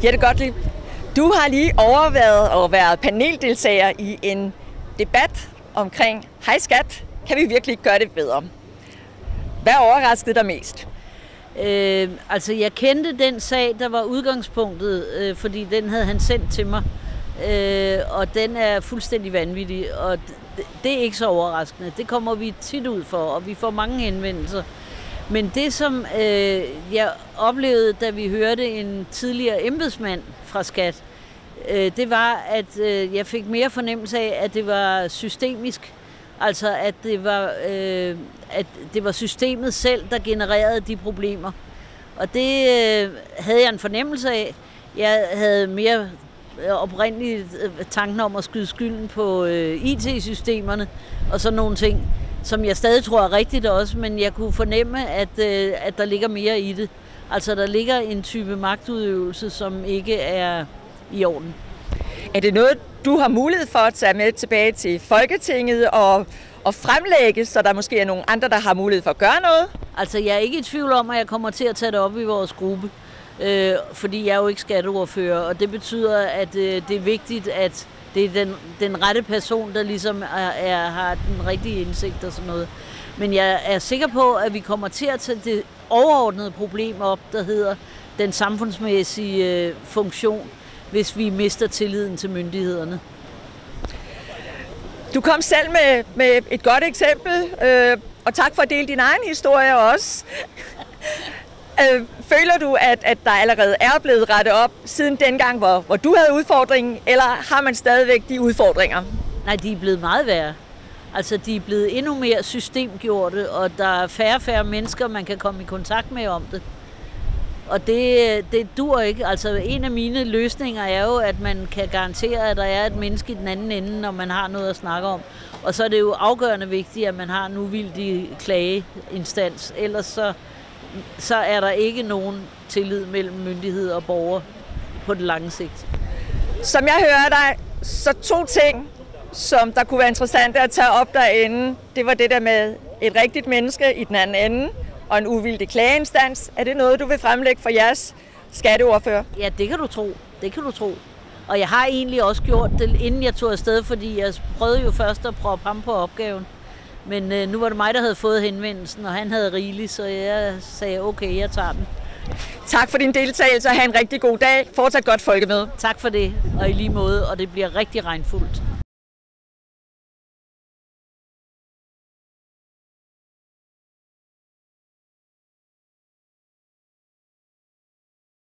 Jette Gottlieb, du har lige overvejet at være paneldeltager i en debat omkring, hej skat, kan vi virkelig gøre det bedre? Hvad overraskede dig mest? Altså, jeg kendte den sag, der var udgangspunktet, fordi den havde han sendt til mig. Og den er fuldstændig vanvittig, og det er ikke så overraskende. Det kommer vi tit ud for, og vi får mange henvendelser. Men det, som jeg oplevede, da vi hørte en tidligere embedsmand fra Skat, det var, at jeg fik mere fornemmelse af, at det var systemisk. Altså, at det var systemet selv, der genererede de problemer. Og det havde jeg en fornemmelse af. Jeg havde mere oprindeligt tanken om at skyde skylden på IT-systemerne og sådan nogle ting, som jeg stadig tror er rigtigt også, men jeg kunne fornemme, at der ligger mere i det. Altså, der ligger en type magtudøvelse, som ikke er i orden. Er det noget, du har mulighed for at tage med tilbage til Folketinget og fremlægge, så der måske er nogle andre, der har mulighed for at gøre noget? Altså, jeg er ikke i tvivl om, at jeg kommer til at tage det op i vores gruppe, fordi jeg er jo ikke skatteordfører, og det betyder, at det er vigtigt, at det er den rette person, der ligesom har den rigtige indsigt og sådan noget. Men jeg er sikker på, at vi kommer til at tage det overordnede problem op, der hedder den samfundsmæssige funktion, hvis vi mister tilliden til myndighederne. Du kom selv med et godt eksempel, og tak for at dele din egen historie også. Føler du, at der allerede er blevet rettet op siden dengang, hvor du havde udfordringen, eller har man stadigvæk de udfordringer? Nej, de er blevet meget værre. Altså, de er blevet endnu mere systemgjorte, og der er færre mennesker, man kan komme i kontakt med om det. Og det dur ikke. Altså, en af mine løsninger er jo, at man kan garantere, at der er et menneske i den anden ende, når man har noget at snakke om. Og så er det jo afgørende vigtigt, at man har en uvildig klageinstans. Ellers så er der ikke nogen tillid mellem myndighed og borger på det lange sigt. Som jeg hører dig, så 2 ting, som der kunne være interessante at tage op derinde, det var det der med et rigtigt menneske i den anden ende, og en uvildig klageinstans. Er det noget, du vil fremlægge for jeres skatteordfører? Ja, det kan du tro. Det kan du tro. Og jeg har egentlig også gjort det, inden jeg tog afsted, fordi jeg prøvede jo først at proppe ham på opgaven. Men nu var det mig, der havde fået henvendelsen, og han havde rigeligt, så jeg sagde, okay, jeg tager den. Tak for din deltagelse, og have en rigtig god dag. Fortsat godt folkemøde. Tak for det, og i lige måde, og det bliver rigtig regnfuldt.